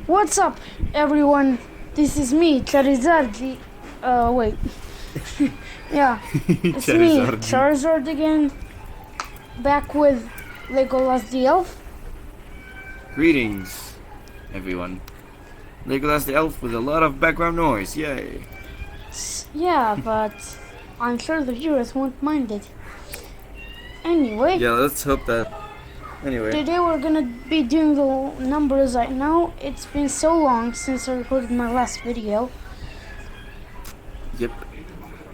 What's up, everyone? This is me, Charizard. Wait. Yeah, it's me, Charizard again. Back with Legolas the Elf. Greetings, everyone. Legolas the Elf with a lot of background noise, yay! Yeah, but I'm sure the viewers won't mind it. Anyway. Yeah, let's hope that. Anyway. Today we're gonna be doing the numbers. I know it's been so long since I recorded my last video. Yep.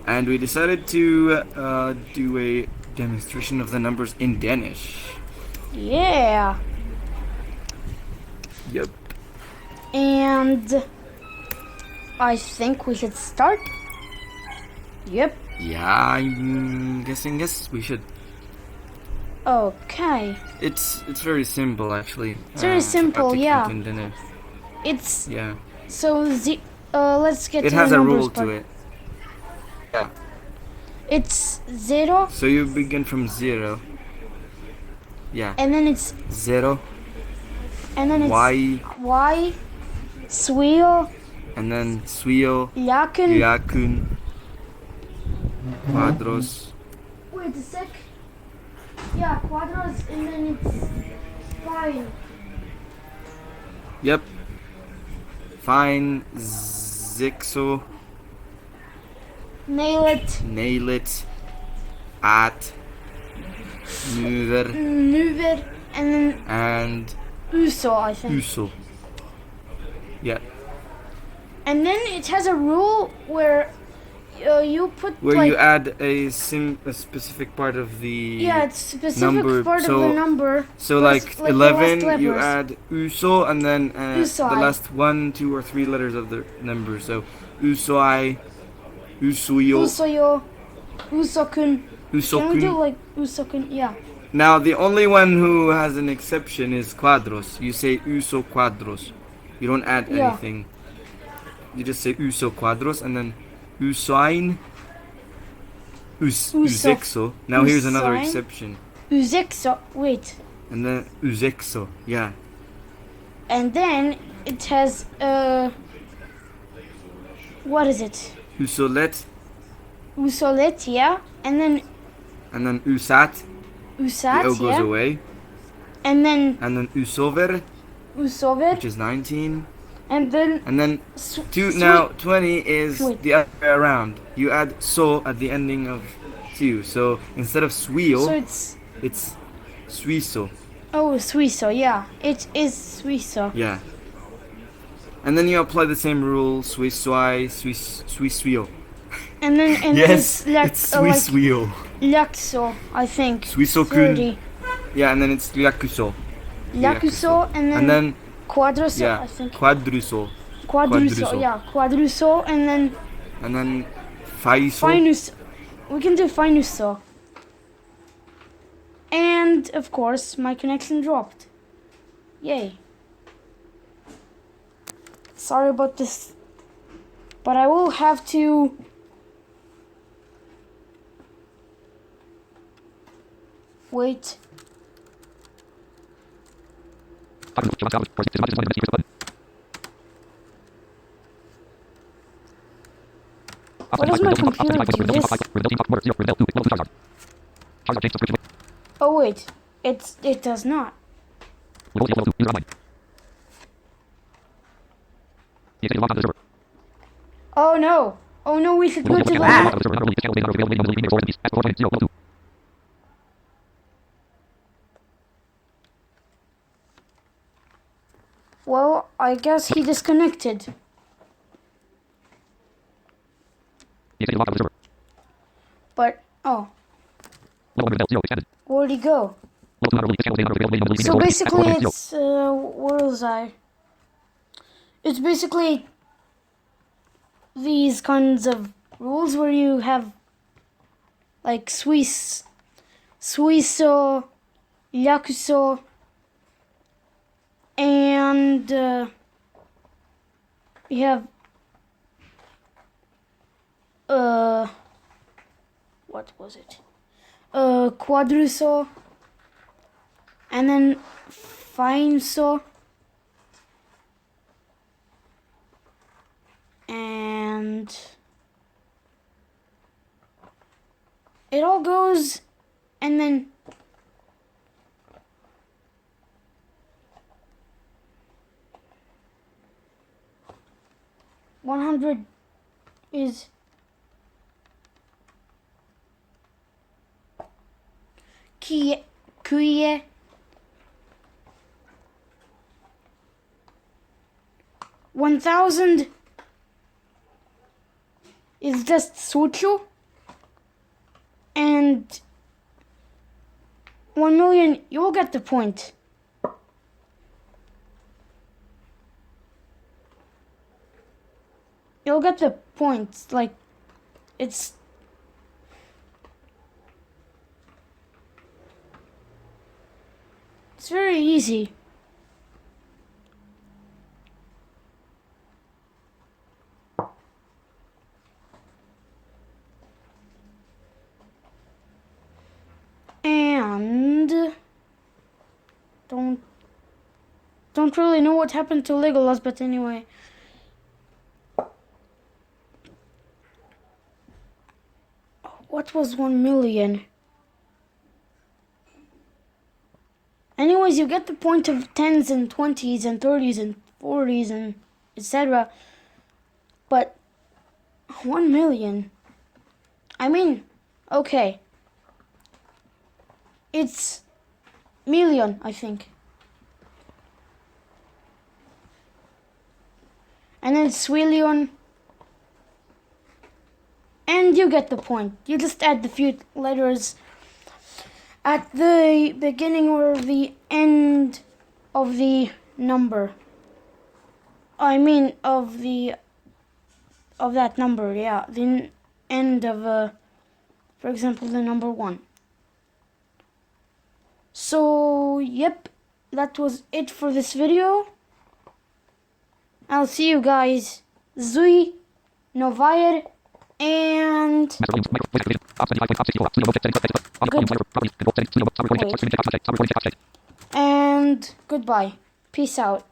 And we decided to do a demonstration of the numbers in Dennish. Yeah. Yep. And I think we should start. Yep. Yeah, I'm guessing yes, we should. Okay. It's very simple actually. It's very simple, yeah. In Dennish. It's yeah. So let's get it to has the a numbers rule part. to it. Yeah. It's 0. So you begin from 0. Yeah. And then it's 0. And then it's Y. Swio. And then Swio. Yakun. Yakun. Quadros. Wait a sec. Yeah, quadros, and then it's fine. Yep. Fine. Zixo. Nail it. Nail it. At. Nuver. Nuver. And Uso, I think. Uso. Yeah. And then it has a rule where you put you add a specific part of the it's specific number. part of the number. So like 11, you add uso and then the last 1, 2, or 3 letters of the number. So usoi, usuyo, usoyo, usokun. Usokun. Can we do like usokun? Yeah. Now the only one who has an exception is quadros. You say uso quadros. You don't add anything. You just say uso quadros and then usoin, uzexo. Now here's another exception. Uzexo. Wait. And then uzexo. Yeah. And then it has what is it? Usolet. Usolet, yeah. And then usat. Usat, the O goes away. And then usover. Usover. Which is 19. And then 20 is the other way around. You add so at the ending of 2. So instead of suio, it's suiso. Oh, suiso, yeah. It is suiso. Yeah. And then you apply the same rule, suisoi, suisuio. And then yes, it's suisuio. Laxo, I think. Suisokun. Yeah, and then it's liakuso. Liakuso, and then quadruso, yeah, I think. Quadruso, yeah. Quadruso, and then faiso. Finus. We can do finuso. And, of course, my connection dropped. Yay. Sorry about this. But I will have to... Wait. What does my computer do this? Oh wait, it does not. Oh no! Oh no, we should go to that! Well, I guess he disconnected. But, oh. Where'd he go? So basically it's, where was I? It's basically these kinds of rules where you have, like, Suiso, Yakuso, and you have what was it? Quadruso, and then Finso, and it all goes, and then $100 is kuye. 1,000 is just suchu, and 1 million, you will get the point. You'll get the point. Like, it's very easy. And don't really know what happened to Legolas, but anyway. What was 1 million? Anyways, you get the point of 10s and 20s and 30s and 40s and etc. But 1 million? I mean, okay. It's million, I think. And then swillion. And you get the point. You just add the few letters at the beginning or the end of the number. I mean of that number, yeah. The end of, for example, the number 1. So, yep, that was it for this video. I'll see you guys. Zui, Novire, and goodbye. Peace out.